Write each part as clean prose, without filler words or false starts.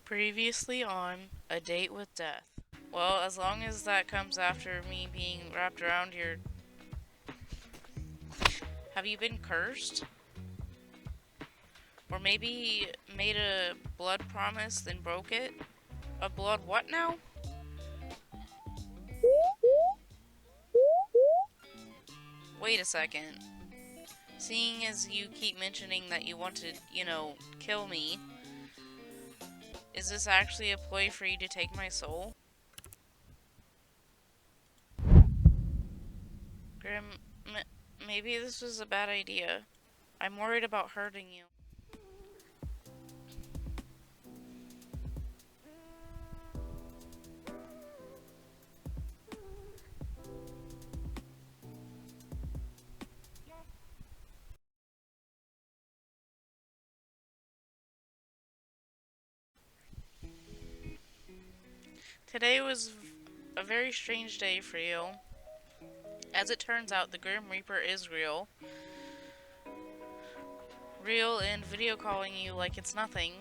Previously on A Date with Death. Well, as long as that comes after me being wrapped around your. Have you been cursed? Or maybe made a blood promise then broke it? A blood what now? Wait a second. Seeing as you keep mentioning that you want to, kill me, is this actually a ploy for you to take my soul? Grim, maybe this was a bad idea. I'm worried about hurting you. Today was a very strange day for you. As it turns out, the Grim Reaper is real. Real and video calling you like it's nothing.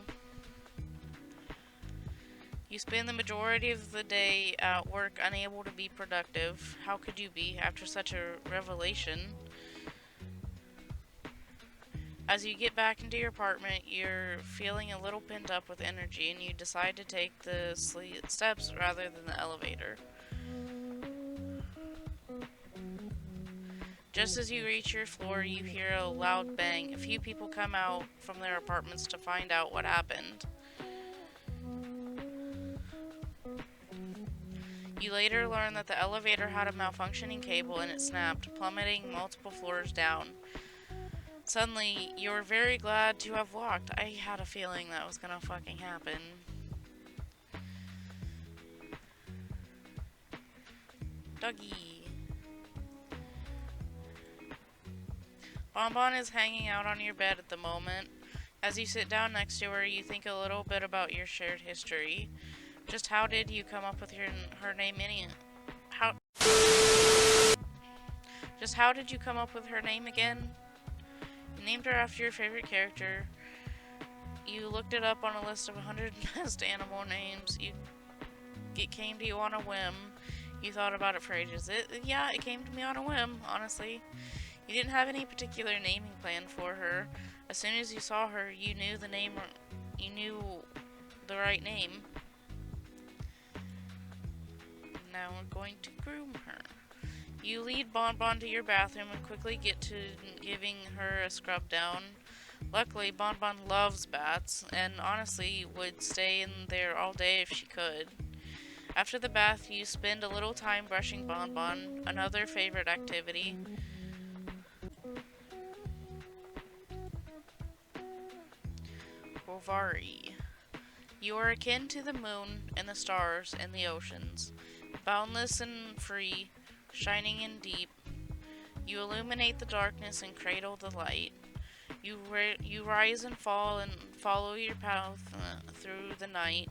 You spend the majority of the day at work unable to be productive. How could you be after such a revelation? As you get back into your apartment, you're feeling a little pent up with energy and you decide to take the steps rather than the elevator. Just as you reach your floor, you hear a loud bang. A few people come out from their apartments to find out what happened. You later learn that the elevator had a malfunctioning cable and it snapped, plummeting multiple floors down. Suddenly, you were very glad to have walked. I had a feeling that was gonna fucking happen. Dougie. Bonbon is hanging out on your bed at the moment. As you sit down next to her, you think a little bit about your shared history. Just how did you come up with her name how Just how did you come up with her name again? You named her after your favorite character. You looked it up on a list of 100 best animal names. It came to you on a whim. You thought about it for ages. It came to me on a whim, honestly. You didn't have any particular naming plan for her. As soon as you saw her, you knew you knew the right name. Now we're going to groom her. You lead Bonbon to your bathroom and quickly get to giving her a scrub down. Luckily, Bonbon loves bats and honestly would stay in there all day if she could. After the bath, you spend a little time brushing Bonbon, another favorite activity. Rovari. You are akin to the moon and the stars and the oceans, boundless and free, shining and deep. You illuminate the darkness and cradle the light. You rise and fall and follow your path through the night.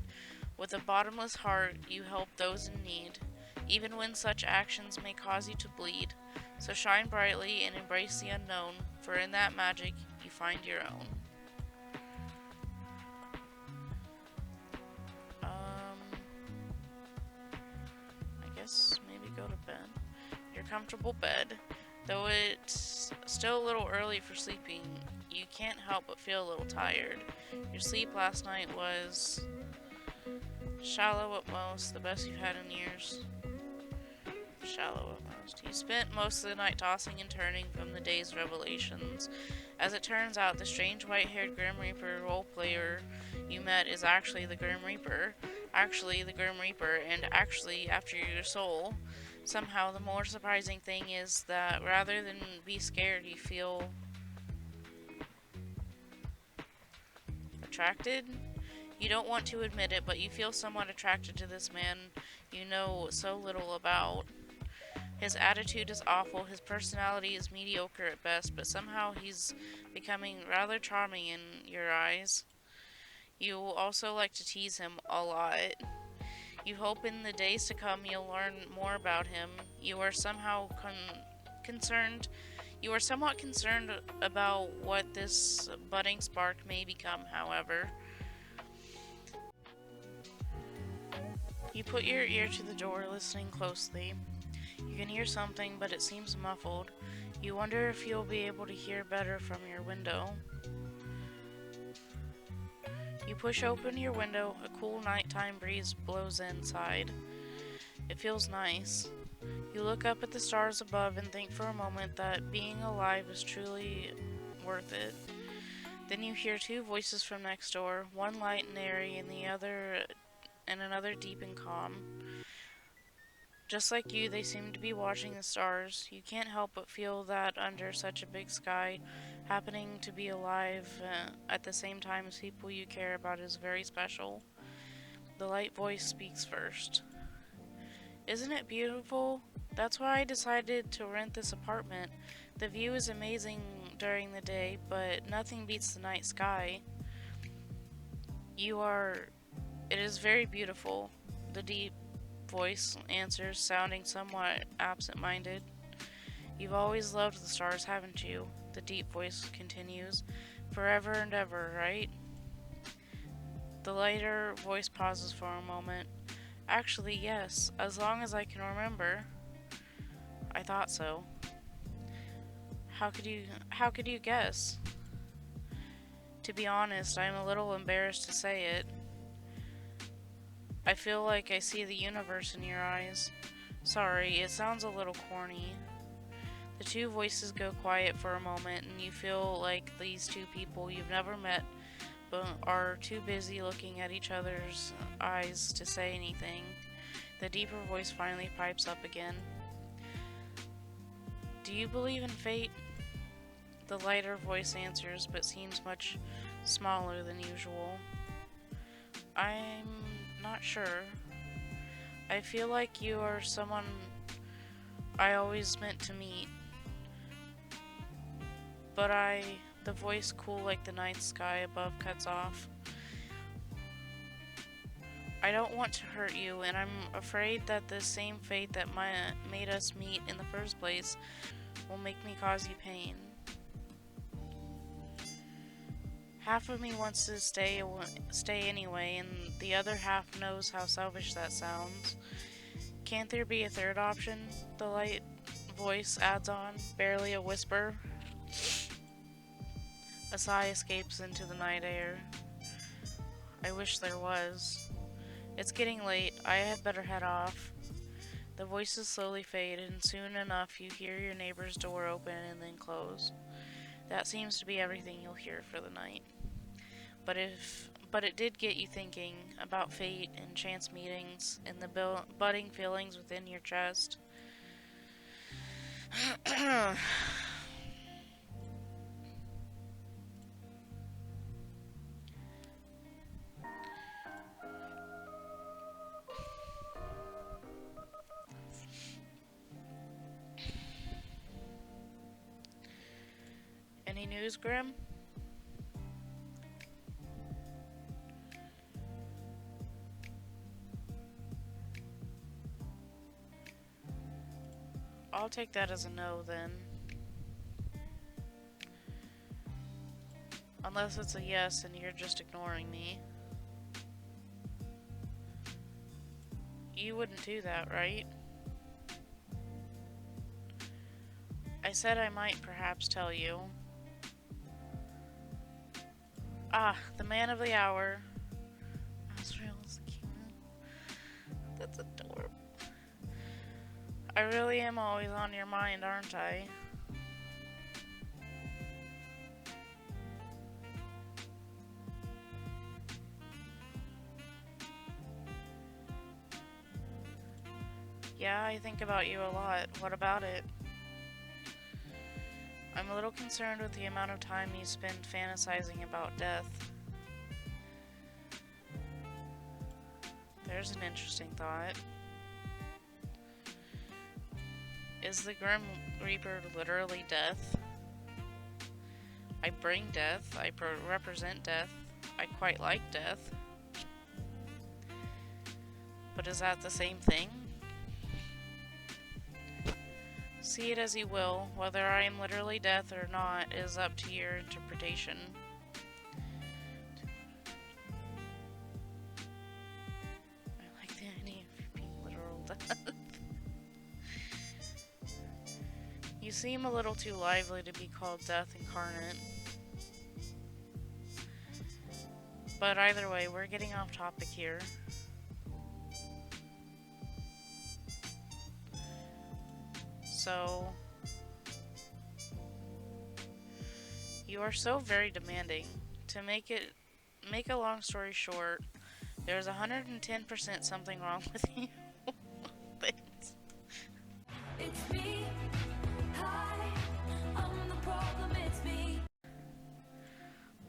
With a bottomless heart, you help those in need, even when such actions may cause you to bleed. So shine brightly and embrace the unknown, for in that magic you find your own. I guess maybe go to bed. Your comfortable bed. Though it's still a little early for sleeping, you can't help but feel a little tired. Your sleep last night was shallow at most, the best you've had in years. Shallow at most. You spent most of the night tossing and turning from the day's revelations. As it turns out, the strange white-haired Grim Reaper role player you met is actually the Grim Reaper. Actually, the Grim Reaper, and actually after your soul. Somehow, the more surprising thing is that rather than be scared, you feel attracted? You don't want to admit it, but you feel somewhat attracted to this man you know so little about. His attitude is awful, his personality is mediocre at best, but somehow he's becoming rather charming in your eyes. You also like to tease him a lot. You hope in the days to come you'll learn more about him. You are somehow concerned. You are somewhat concerned about what this budding spark may become, however. You put your ear to the door, listening closely. You can hear something, but it seems muffled. You wonder if you'll be able to hear better from your window. You push open your window, a cool nighttime breeze blows inside. It feels nice. You look up at the stars above and think for a moment that being alive is truly worth it. Then you hear two voices from next door, one light and airy and another deep and calm. Just like you, they seem to be watching the stars. You can't help but feel that under such a big sky, happening to be alive at the same time as people you care about is very special. The light voice speaks first. Isn't it beautiful? That's why I decided to rent this apartment. The view is amazing during the day, but nothing beats the night sky. It is very beautiful, the deep voice answers, sounding somewhat absent-minded. You've always loved the stars, haven't you? The deep voice continues. Forever and ever, right? The lighter voice pauses for a moment. Actually, yes, as long as I can remember. I thought so. How could you guess? To be honest, I'm a little embarrassed to say it. I feel like I see the universe in your eyes. Sorry, it sounds a little corny. The two voices go quiet for a moment, and you feel like these two people you've never met but are too busy looking at each other's eyes to say anything. The deeper voice finally pipes up again. Do you believe in fate? The lighter voice answers, but seems much smaller than usual. I'm not sure. I feel like you are someone I always meant to meet. But the voice cool like the night sky above cuts off. I don't want to hurt you, and I'm afraid that the same fate that made us meet in the first place will make me cause you pain. Half of me wants to stay anyway, and the other half knows how selfish that sounds. Can't there be a third option? The light voice adds on, barely a whisper. A sigh escapes into the night air. I wish there was. It's getting late. I had better head off. The voices slowly fade, and soon enough you hear your neighbor's door open and then close. That seems to be everything you'll hear for the night. But it did get you thinking about fate and chance meetings and the budding feelings within your chest. Any news, Grim? I'll take that as a no then. Unless it's a yes and you're just ignoring me. You wouldn't do that, right? I said I might perhaps tell you. Ah, the man of the hour. Asriel's king. That's adorable. I really am always on your mind, aren't I? Yeah, I think about you a lot. What about it? I'm a little concerned with the amount of time you spend fantasizing about death. There's an interesting thought. Is the Grim Reaper literally death? I bring death. I represent death. I quite like death. But is that the same thing? See it as you will. Whether I am literally death or not is up to your interpretation. I like the idea of seem a little too lively to be called Death Incarnate. But either way, we're getting off topic here. So, you are so very demanding. To make a long story short, there's 110% something wrong with you. Thanks. It's me. Hi, I'm the problem, it's me.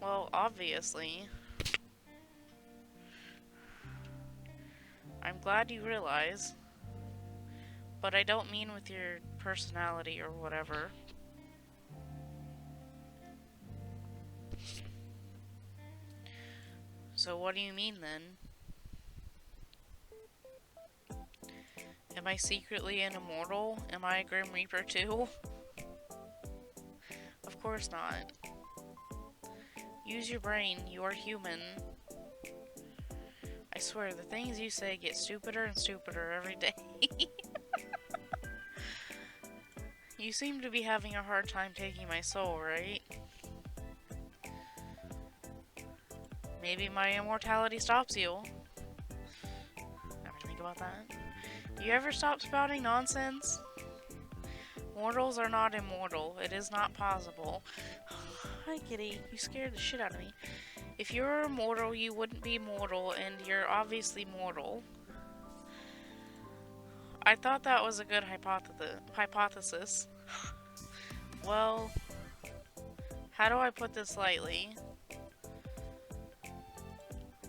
Well, obviously. I'm glad you realize. But I don't mean with your personality or whatever. So what do you mean then? Am I secretly an immortal? Am I a Grim Reaper too? Of course not. Use your brain, you are human. I swear, the things you say get stupider and stupider every day. You seem to be having a hard time taking my soul, right? Maybe my immortality stops you. Ever think about that? Do you ever stop spouting nonsense? Mortals are not immortal. It is not possible. Hi, kitty. You scared the shit out of me. If you were immortal, you wouldn't be mortal, and you're obviously mortal. I thought that was a good hypothesis. Well, how do I put this lightly?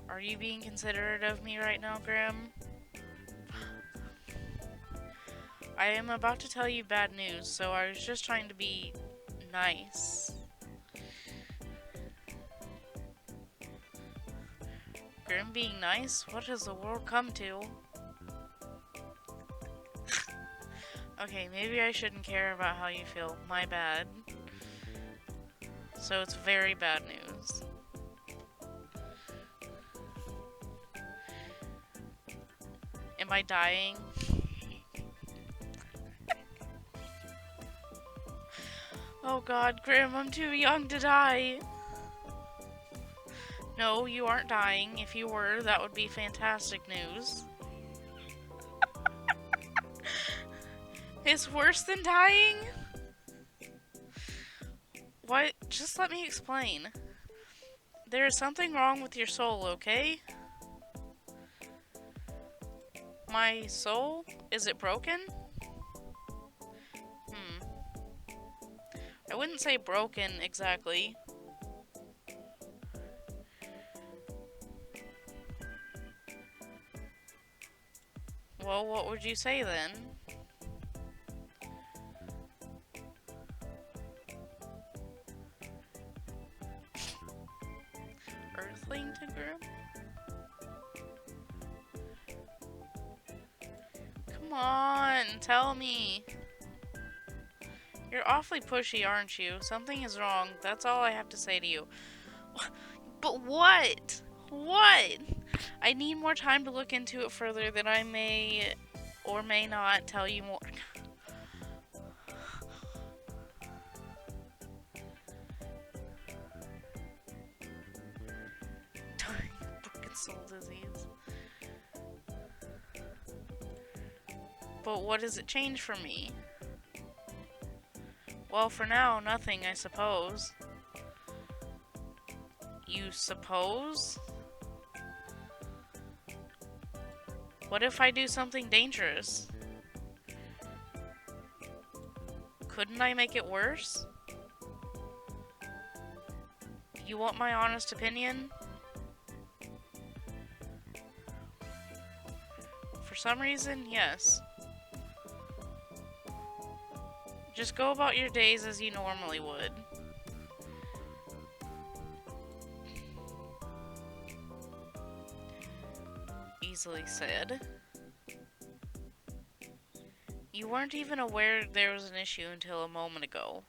Are you being considerate of me right now, Grim? I am about to tell you bad news, so I was just trying to be nice. Grim being nice? What has the world come to? Okay, maybe I shouldn't care about how you feel. My bad. So it's very bad news. Am I dying? Oh god, Grim, I'm too young to die. No, you aren't dying. If you were, that would be fantastic news. It's worse than dying? What? Just let me explain. There is something wrong with your soul, okay? My soul? Is it broken? I wouldn't say broken exactly. Well, what would you say then? Earthling to Grim? Come on, tell me. You're awfully pushy, aren't you? Something is wrong. That's all I have to say to you. But what? What? I need more time to look into it further, then I may or may not tell you more. Broken soul disease. But what does it change for me? Well, for now, nothing, I suppose. You suppose? What if I do something dangerous? Couldn't I make it worse? You want my honest opinion? For some reason, yes. Just go about your days as you normally would. Easily said. You weren't even aware there was an issue until a moment ago.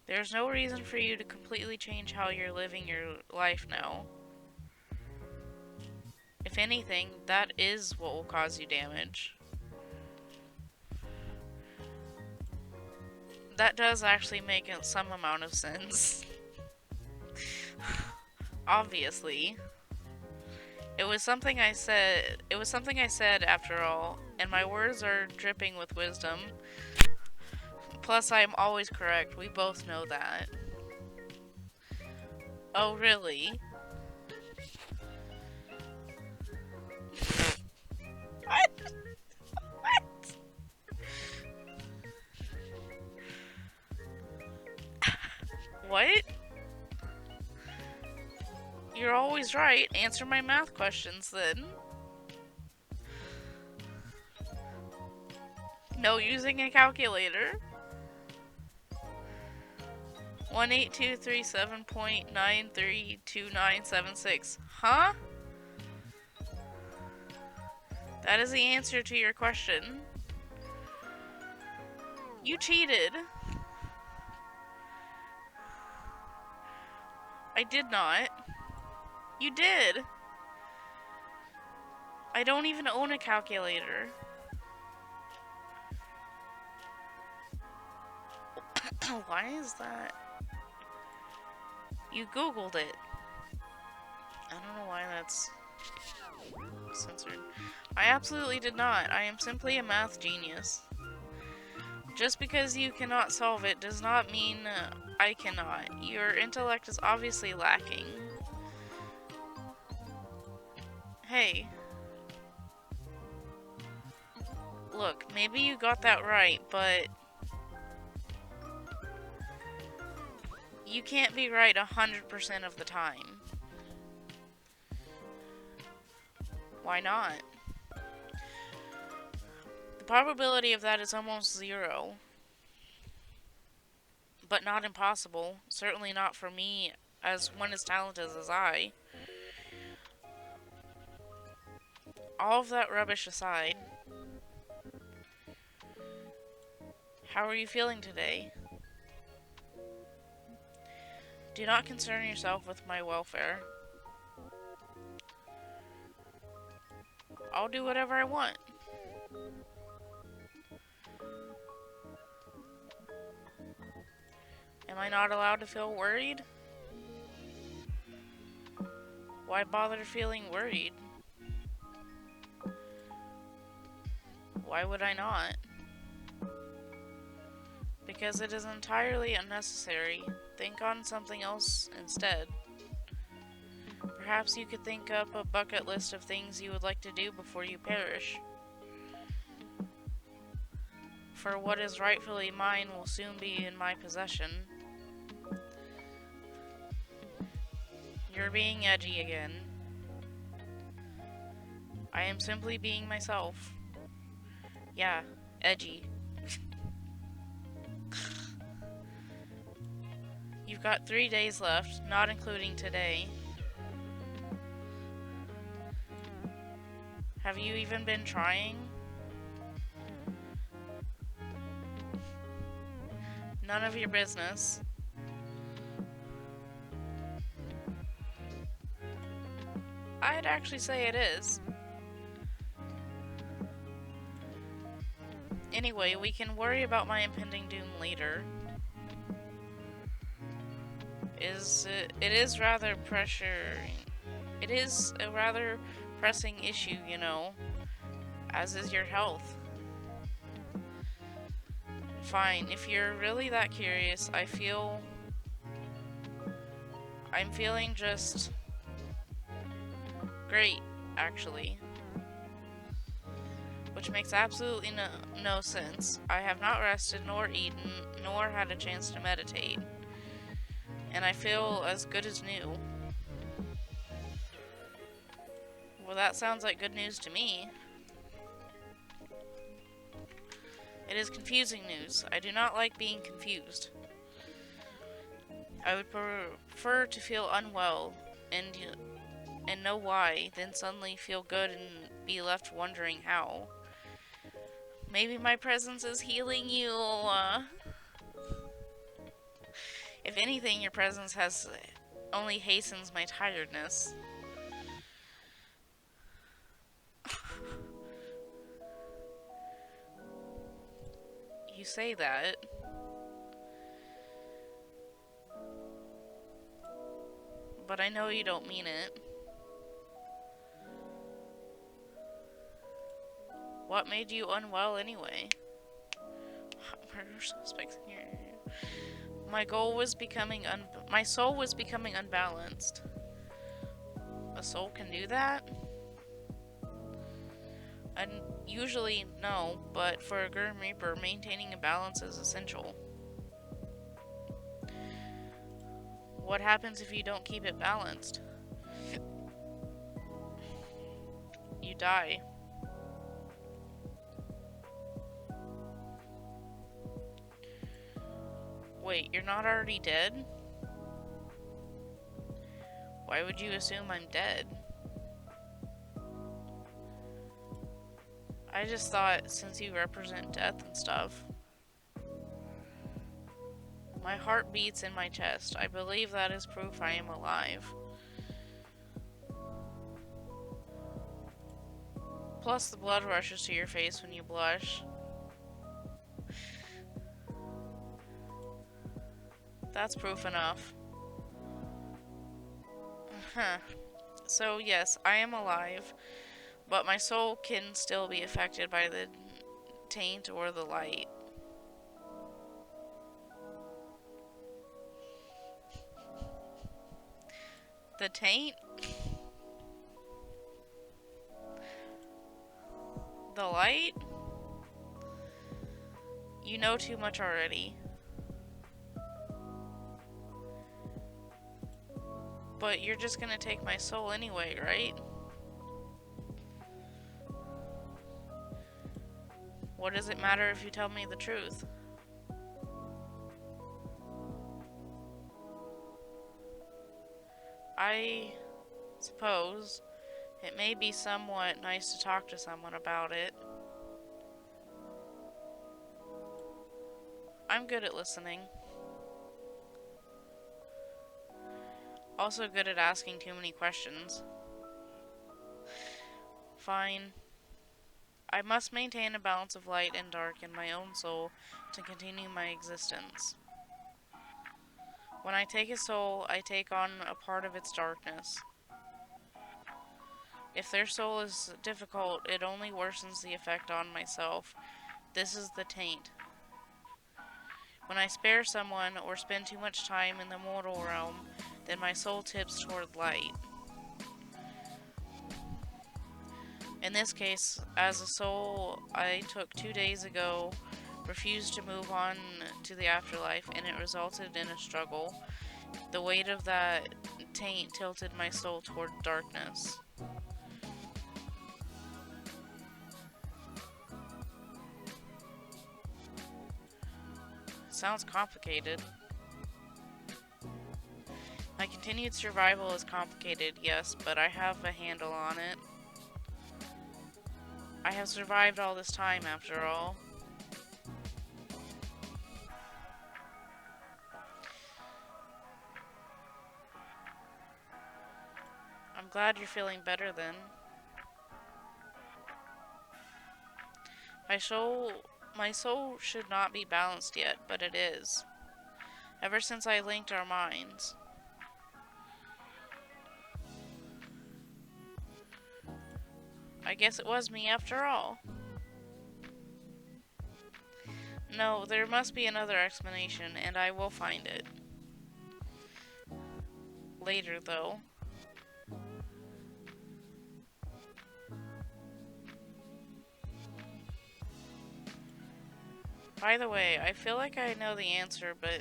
There's no reason for you to completely change how you're living your life now. If anything, that is what will cause you damage. That does actually make some amount of sense. Obviously. It was something I said. It was something I said after all, and my words are dripping with wisdom. Plus, I am always correct. We both know that. Oh, really? What? What? What? You're always right. Answer my math questions then. No using a calculator. 18237.932976. Huh? That is the answer to your question. You cheated. I did not. You did. I don't even own a calculator. Why is that? You Googled it. I don't know why that's censored. I absolutely did not. I am simply a math genius. Just because you cannot solve it does not mean I cannot. Your intellect is obviously lacking. Hey. Look, maybe you got that right, but you can't be right 100% of the time. Why not? The probability of that is almost 0. But not impossible. Certainly not for me, as one as talented as I. All of that rubbish aside, how are you feeling today? Do not concern yourself with my welfare. I'll do whatever I want. Am I not allowed to feel worried? Why bother feeling worried? Why would I not? Because it is entirely unnecessary. Think on something else instead. Perhaps you could think up a bucket list of things you would like to do before you perish. For what is rightfully mine will soon be in my possession. You're being edgy again. I am simply being myself. Yeah, edgy. You've got 3 days left, not including today. Have you even been trying? None of your business. I'd actually say it is. Anyway, we can worry about my impending doom later. It is rather It is a rather pressing issue, you know, as is your health. Fine, if you're really that curious, I'm feeling just great, actually. Which makes absolutely no sense. I have not rested, nor eaten, nor had a chance to meditate. And I feel as good as new. Well, that sounds like good news to me. It is confusing news. I do not like being confused. I would prefer to feel unwell and know why, then suddenly feel good and be left wondering how. Maybe my presence is healing you. If anything, your presence has only hastens my tiredness. You say that. but I know you don't mean it. What made you unwell anyway? Murder suspects in your area. My soul was becoming unbalanced. A soul can do that? And usually no, but for a Grim Reaper, maintaining a balance is essential. What happens if you don't keep it balanced? You die. Wait, you're not already dead? Why would you assume I'm dead? I just thought since you represent death and stuff. My heart beats in my chest. I believe that is proof I am alive. Plus the blood rushes to your face when you blush. That's proof enough. Huh. So yes, I am alive, but my soul can still be affected by the taint or the light. The taint? The light? You know too much already. But you're just gonna take my soul anyway, right? What does it matter if you tell me the truth? I suppose it may be somewhat nice to talk to someone about it. I'm good at listening. Also good at asking too many questions. Fine. I must maintain a balance of light and dark in my own soul to continue my existence. When I take a soul, I take on a part of its darkness. If their soul is difficult, it only worsens the effect on myself. This is the taint. When I spare someone or spend too much time in the mortal realm, then my soul tips toward light. In this case, as a soul I took 2 days ago refused to move on to the afterlife, and it resulted in a struggle. The weight of that taint tilted my soul toward darkness. Sounds complicated. My continued survival is complicated, yes, but I have a handle on it. I have survived all this time, after all. I'm glad you're feeling better then. My soul should not be balanced yet, but it is. Ever since I linked our minds. I guess it was me after all. No, there must be another explanation, and I will find it. Later, though. By the way, I feel like I know the answer, but...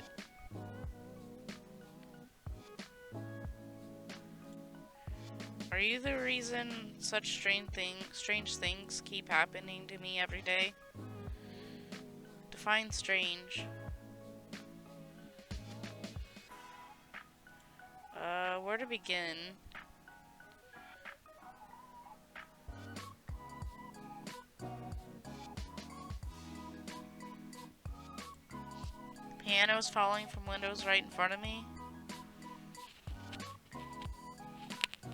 Are you the reason such strange things keep happening to me every day? Define strange. Where to begin? Pianos falling from windows right in front of me?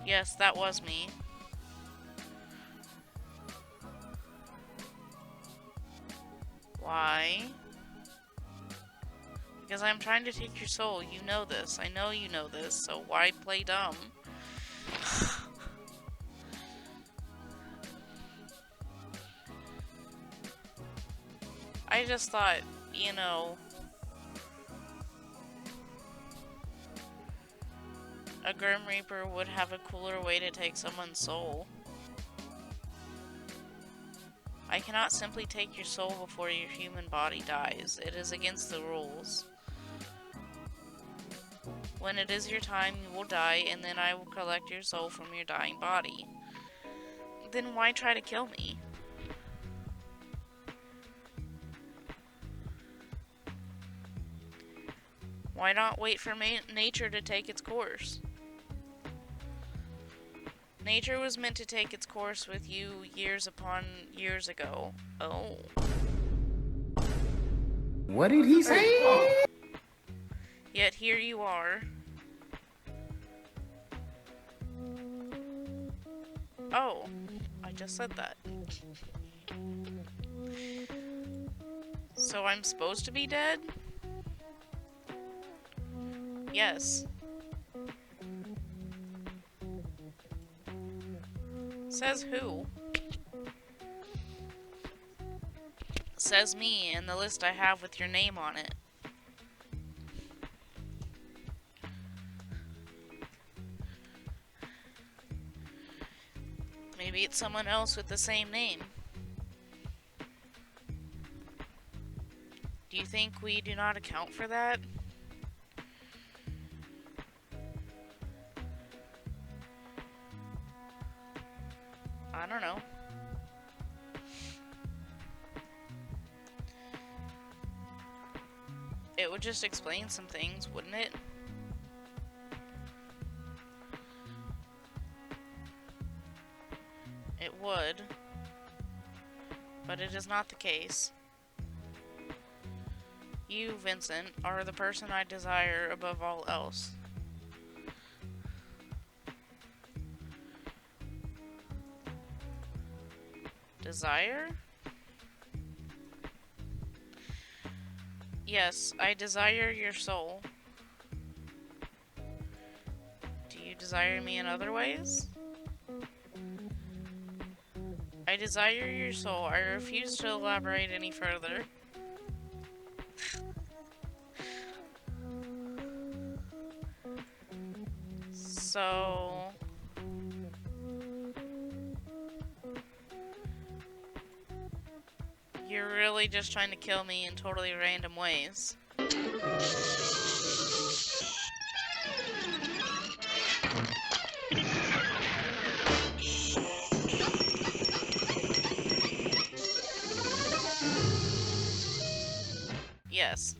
Yes, that was me. Why? Because I'm trying to take your soul. You know this. I know you know this, so why play dumb? I just thought, you know, a Grim Reaper would have a cooler way to take someone's soul. I cannot simply take your soul before your human body dies. It is against the rules. When it is your time, you will die, and then I will collect your soul from your dying body. Then why try to kill me? Why not wait for nature to take its course? Nature was meant to take its course with you years upon years ago. Oh. What did he say? Yet here you are. Oh, I just said that. So I'm supposed to be dead? Yes. Says who? Says me in the list I have with your name on it. Maybe it's someone else with the same name. Do you think we do not account for that? I don't know. It would just explain some things, wouldn't it? It would. But it is not the case. You, Vincent, are the person I desire above all else. Desire? Yes, I desire your soul. Do you desire me in other ways? I desire your soul. I refuse to elaborate any further. So... you're really just trying to kill me in totally random ways. Yes.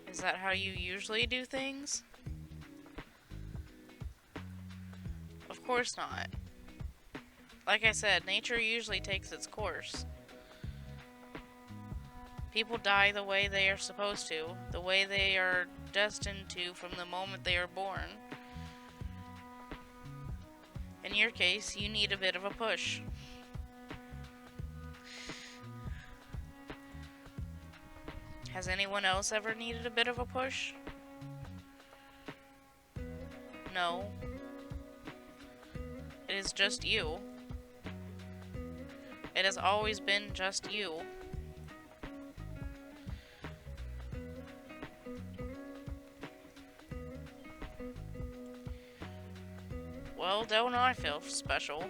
Is that how you usually do things? Of course not. Like I said, nature usually takes its course. People die the way they are supposed to, the way they are destined to from the moment they are born. In your case, you need a bit of a push. Has anyone else ever needed a bit of a push? No. It is just you. It has always been just you. Well, don't I feel special?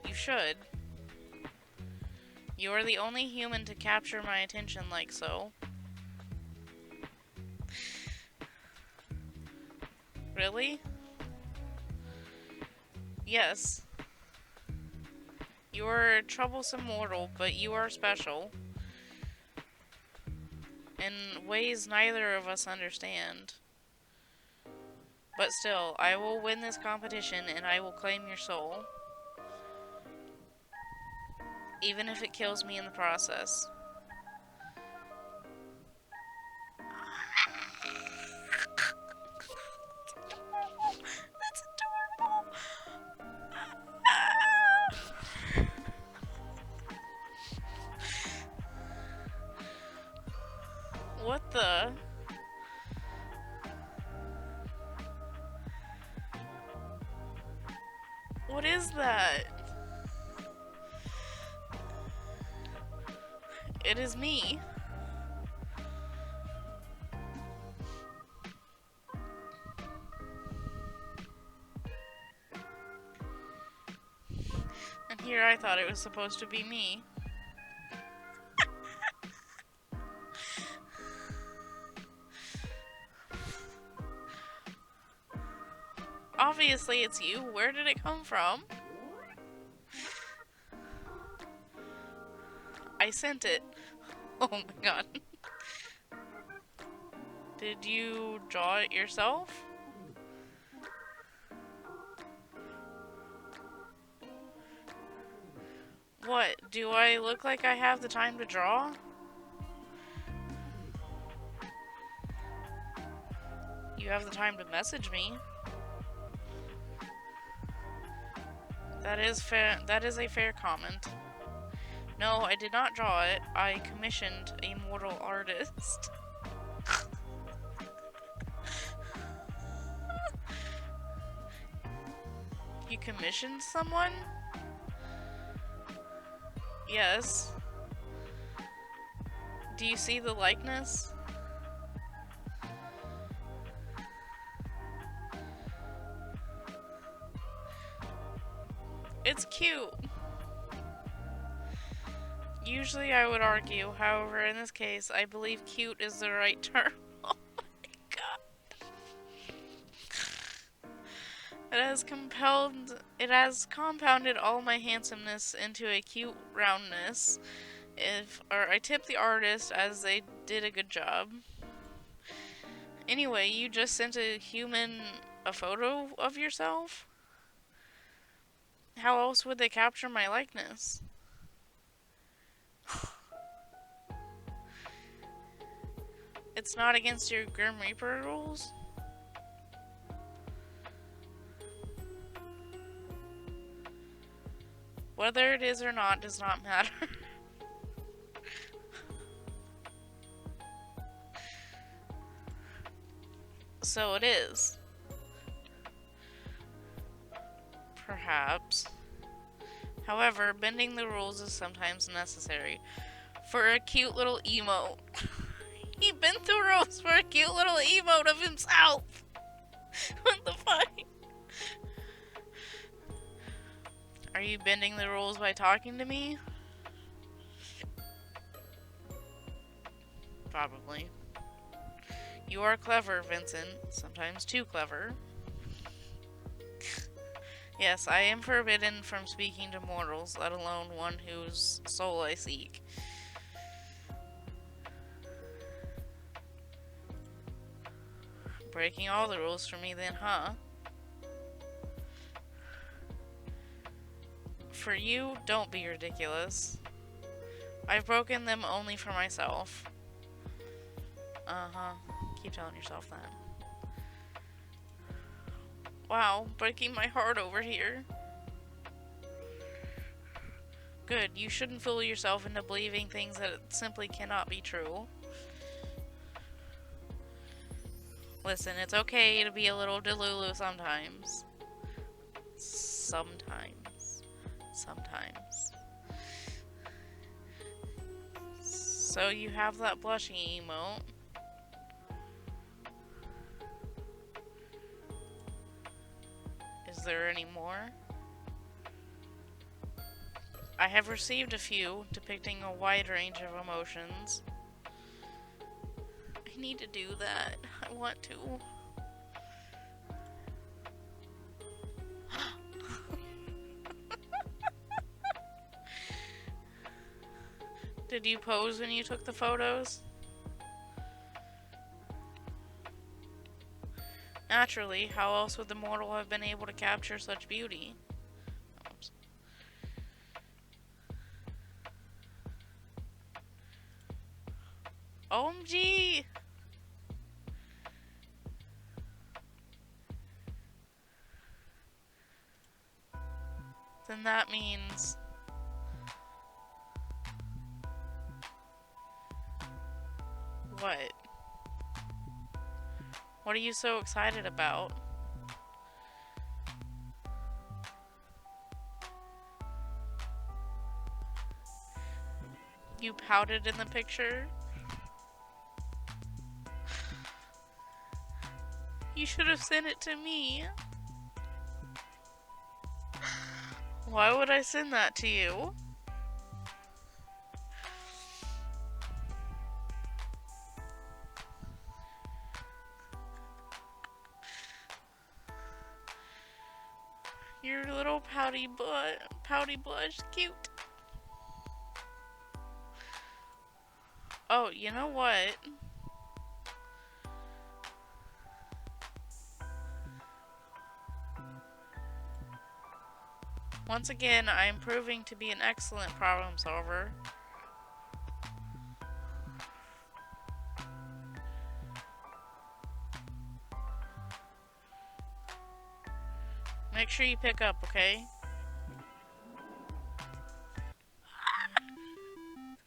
You should. You are the only human to capture my attention like so. Really? Yes. You are a troublesome mortal, but you are special. In ways neither of us understand. But still, I will win this competition and I will claim your soul. Even if it kills me in the process. That's adorable. is that? It is me. And here I thought it was supposed to be me. Obviously it's you. Where did it come from? I sent it. Oh my god. Did you draw it yourself? What? Do I look like I have the time to draw? You have the time to message me. That is fair. That is a fair comment. No, I did not draw it. I commissioned a mortal artist. You commissioned someone? Yes. Do you see the likeness? It's cute. Usually I would argue, however, in this case, I believe cute is the right term. Oh my god. It has compounded all my handsomeness into a cute roundness. I tip the artist as they did a good job. Anyway, you just sent a photo of yourself? How else would they capture my likeness? It's not against your Grim Reaper rules? Whether it is or not does not matter. So it is. Perhaps. However, bending the rules is sometimes necessary. For a cute little emote. He bent the rules for a cute little emote of himself. What the fuck? Are you bending the rules by talking to me? Probably. You are clever, Vincent. Sometimes too clever. Yes, I am forbidden from speaking to mortals, let alone one whose soul I seek. Breaking all the rules for me then, huh? For you, don't be ridiculous. I've broken them only for myself. Uh-huh. Keep telling yourself that. Wow, breaking my heart over here. Good, you shouldn't fool yourself into believing things that simply cannot be true. Listen, it's okay to be a little delulu sometimes. Sometimes. So you have that blushing emote. Is there any more? I have received a few depicting a wide range of emotions. I need to do that. I want to. Did you pose when you took the photos? Naturally, how else would the mortal have been able to capture such beauty? Oops. OMG! Then that means... What? What are you so excited about? pouted in the picture? You should have sent it to me. Why would I send that to you? Your little pouty blush, cute. Oh, you know what? Once again, I am proving to be an excellent problem solver. Make sure you pick up, okay?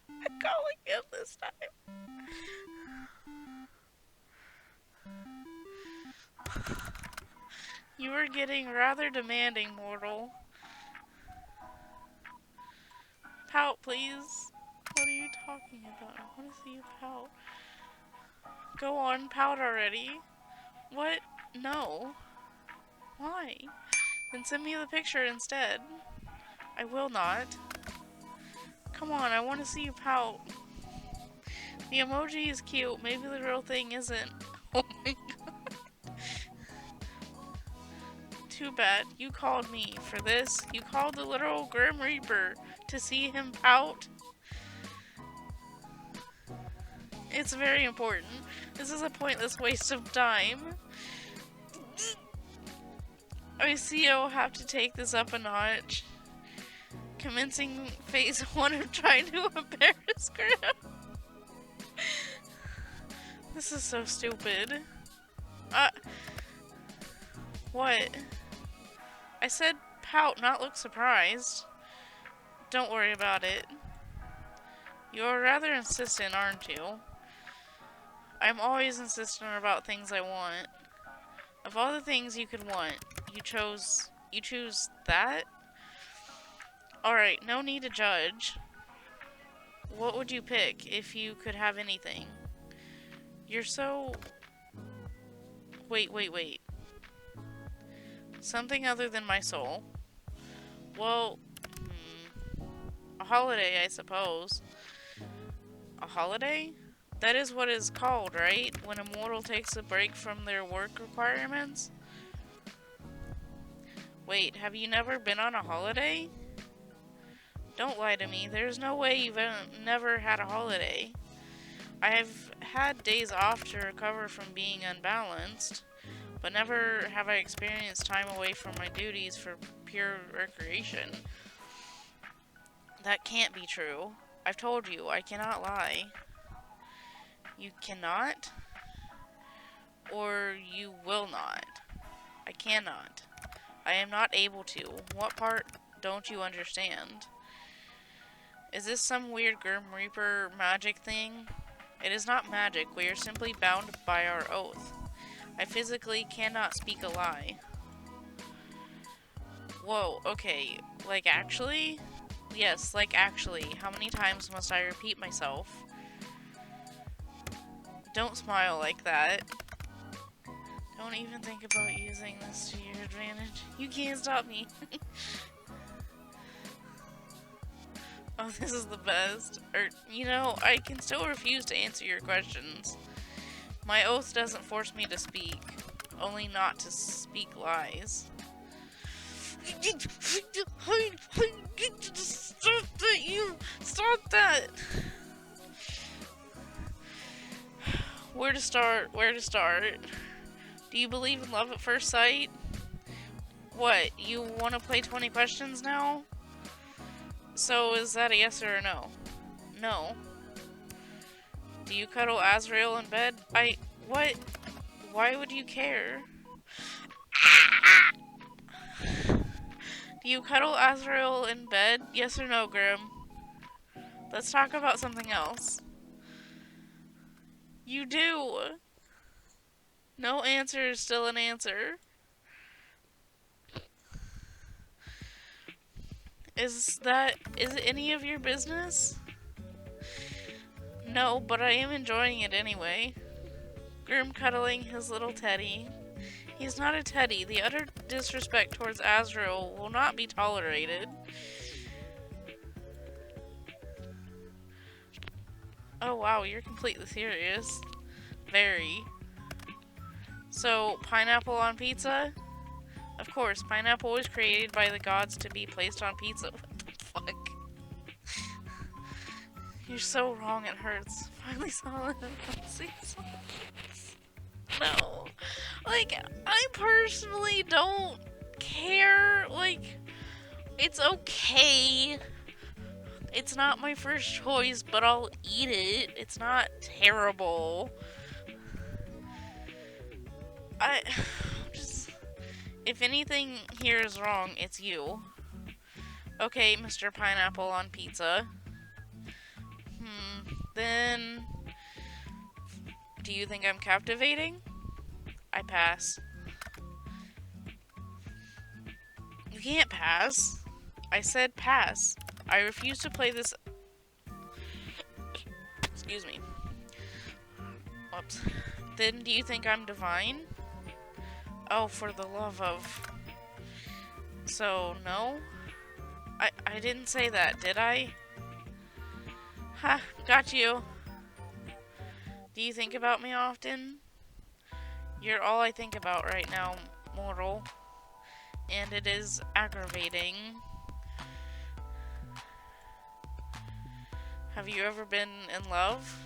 I'm calling him this time. You are getting rather demanding, mortal. Pout, please. What are you talking about? I want to see you pout. Go on, pout already. What? No. Why? Then send me the picture instead. I will not. Come on, I want to see you pout. The emoji is cute. Maybe the real thing isn't. Oh my god. Too bad. You called me for this. You called the literal Grim Reaper to see him pout. It's very important. This is a pointless waste of time. I see I'll have to take this up a notch. Commencing phase 1 of trying to embarrass Grim. This is so stupid. What? I said pout, not look surprised. Don't worry about it. You're rather insistent, aren't you? I'm always insistent about things I want. Of all the things you could want, you choose that? Alright, no need to judge. What would you pick if you could have anything? You're so... Wait. Something other than my soul. Well, a holiday, I suppose. A holiday? That is what it's called, right? When a mortal takes a break from their work requirements? Wait, have you never been on a holiday? Don't lie to me. There's no way you've never had a holiday. I have had days off to recover from being unbalanced, but never have I experienced time away from my duties for pure recreation. That can't be true. I've told you, I cannot lie. You cannot? Or you will not? I cannot. I am not able to. What part don't you understand? Is this some weird Grim Reaper magic thing? It is not magic. We are simply bound by our oath. I physically cannot speak a lie. Whoa, okay. Like actually? Yes, like actually. How many times must I repeat myself? Don't smile like that. Don't even think about using this to your advantage. You can't stop me. Oh, this is the best. Or, you know, I can still refuse to answer your questions. My oath doesn't force me to speak. Only not to speak lies. Stop that! Where to start? Do you believe in love at first sight? What, you want to play 20 questions now? So is that a yes or a no? No. Do you cuddle Azrael in bed? What? Why would you care? Do you cuddle Azrael in bed? Yes or no, Grim? Let's talk about something else. You do. No answer is still an answer. Is it any of your business? No, but I am enjoying it anyway. Grim cuddling his little teddy. He's not a teddy. The utter disrespect towards Azrael will not be tolerated. Oh wow, you're completely serious. Very. So, pineapple on pizza? Of course, pineapple was created by the gods to be placed on pizza. What the fuck? You're so wrong, it hurts. Finally saw it. No. Like, I personally don't care. Like, it's okay. It's not my first choice, but I'll eat it. It's not terrible. I just, if anything here is wrong, it's you. Okay, Mr. Pineapple on pizza. Then, do you think I'm captivating? I pass. You can't pass. I said pass. I refuse to play this. Excuse me. Whoops. Then do you think I'm divine? Oh, for the love of. So, no? I didn't say that, did I? Ha, got you. Do you think about me often? You're all I think about right now, mortal. And it is aggravating. Have you ever been in love?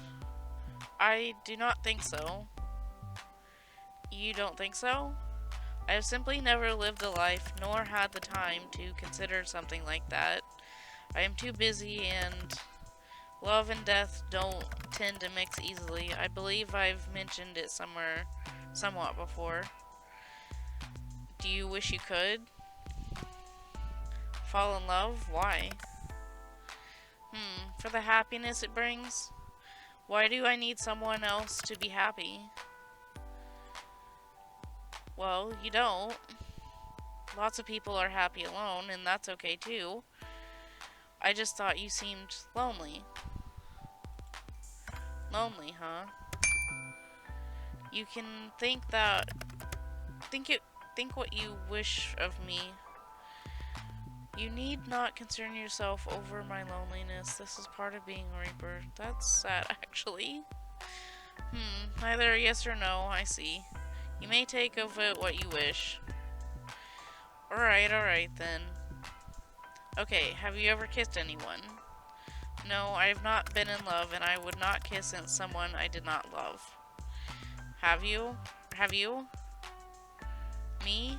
I do not think so. You don't think so? I have simply never lived a life, nor had the time to consider something like that. I am too busy, and love and death don't tend to mix easily. I believe I've mentioned it somewhat before. Do you wish you could? Fall in love? Why? For the happiness it brings? Why do I need someone else to be happy? Well, you don't. Lots of people are happy alone, and that's okay too. I just thought you seemed lonely. Lonely, huh? You can think what you wish of me. You need not concern yourself over my loneliness. This is part of being a Reaper. That's sad, actually. Either yes or no, I see. You may take of it what you wish. Alright then. Okay, have you ever kissed anyone? No, I have not been in love, and I would not kiss someone I did not love. Have you? Have you? Me?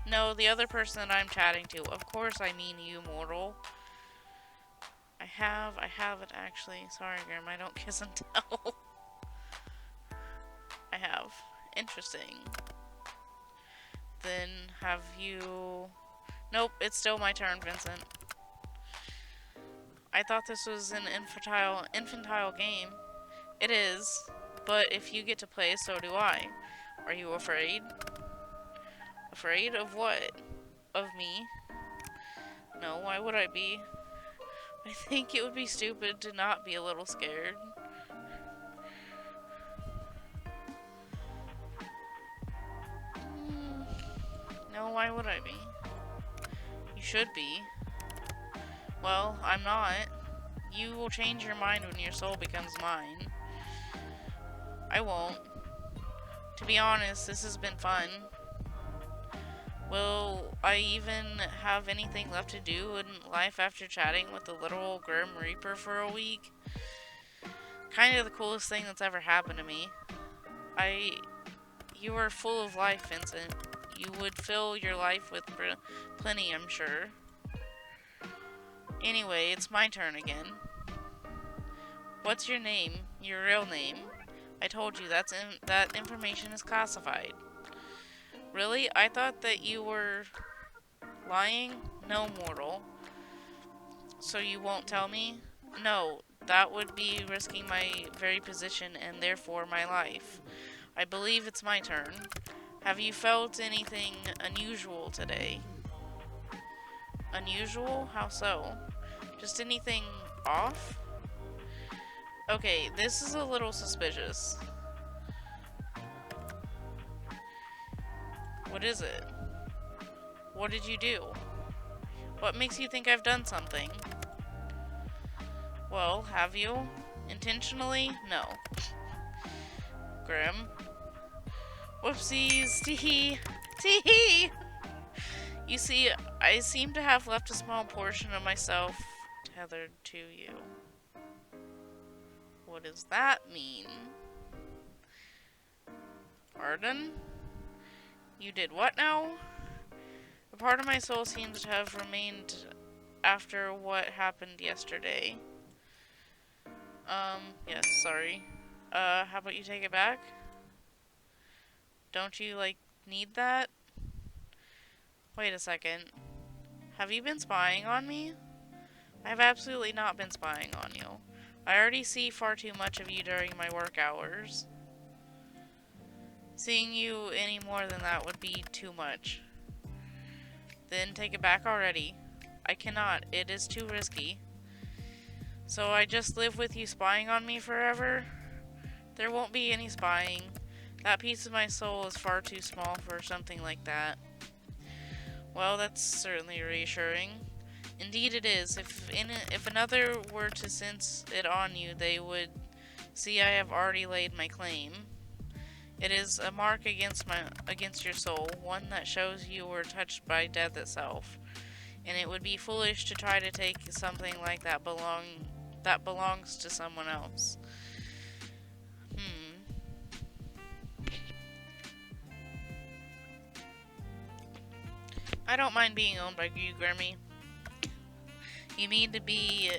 No, the other person that I'm chatting to. Of course I mean you, mortal. I haven't actually. Sorry, Grim, I don't kiss and tell. I have. Interesting. Then have you... Nope, it's still my turn, Vincent. I thought this was an infantile game. It is, but if you get to play, so do I. Are you afraid? Afraid of what? Of me? No, why would I be? I think it would be stupid to not be a little scared. No, why would I be? You should be. Well, I'm not. You will change your mind when your soul becomes mine. I won't. To be honest, this has been fun. Will I even have anything left to do in life after chatting with the literal Grim Reaper for a week? Kind of the coolest thing that's ever happened to me. You are full of life, Vincent. You would fill your life with plenty, I'm sure. Anyway, it's my turn again. What's your name? Your real name? I told you that information is classified. Really? I thought that you were lying? No, mortal. So you won't tell me? No, that would be risking my very position and therefore my life. I believe it's my turn. Have you felt anything unusual today? Unusual? How so? Just anything off? Okay, this is a little suspicious. What is it? What did you do? What makes you think I've done something? Well, have you? Intentionally? No. Grim. Whoopsies. Tee-hee. Tee-hee! You see, I seem to have left a small portion of myself tethered to you. What does that mean? Pardon? You did what now? A part of my soul seems to have remained after what happened yesterday. Yes, sorry. How about you take it back? Don't you, like, need that? Wait a second. Have you been spying on me? I have absolutely not been spying on you. I already see far too much of you during my work hours. Seeing you any more than that would be too much. Then take it back already. I cannot. It is too risky. So I just live with you spying on me forever? There won't be any spying. That piece of my soul is far too small for something like that. Well, that's certainly reassuring. Indeed it is. If another were to sense it on you, they would see I have already laid my claim. It is a mark against your soul, one that shows you were touched by death itself. And it would be foolish to try to take something like that belongs to someone else. I don't mind being owned by you, Grimmy. You mean to be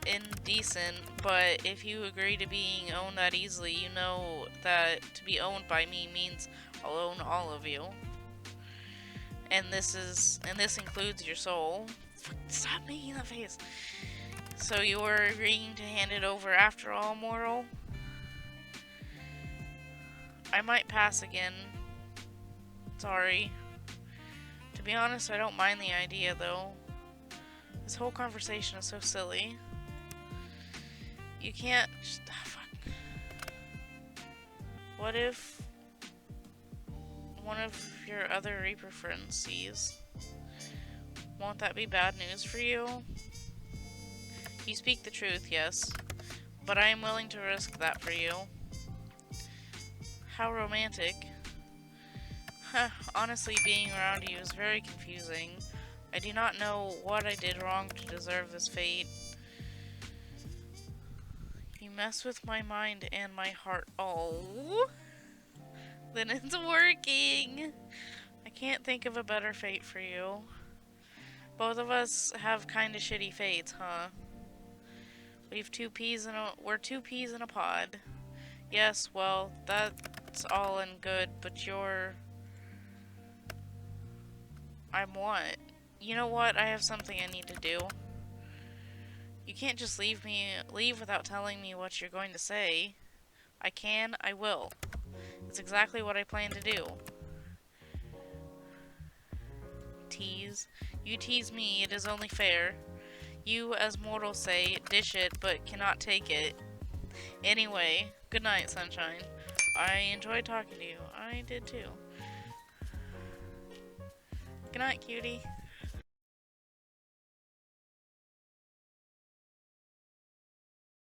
indecent, but if you agree to being owned that easily, you know that to be owned by me means I'll own all of you. And this includes your soul. Stop making that face. So you are agreeing to hand it over after all, Moral? I might pass again. Sorry. To be honest, I don't mind the idea, though. This whole conversation is so silly. You can't just... fuck. What if one of your other Reaper friends sees? Won't that be bad news for you? You speak the truth, yes. But I am willing to risk that for you. How romantic. Honestly, being around you is very confusing. I do not know what I did wrong to deserve this fate. You mess with my mind and my heart. Oh, then it's working. I can't think of a better fate for you. Both of us have kind of shitty fates, huh? We're two peas in a pod. Yes, well, that's all and good, but I'm what? You know what? I have something I need to do. You can't just leave without telling me what you're going to say. I will. It's exactly what I plan to do. Tease. You tease me, it is only fair. You, as mortals say, dish it, but cannot take it. Anyway, good night, Sunshine. I enjoyed talking to you. I did too. Good night, cutie.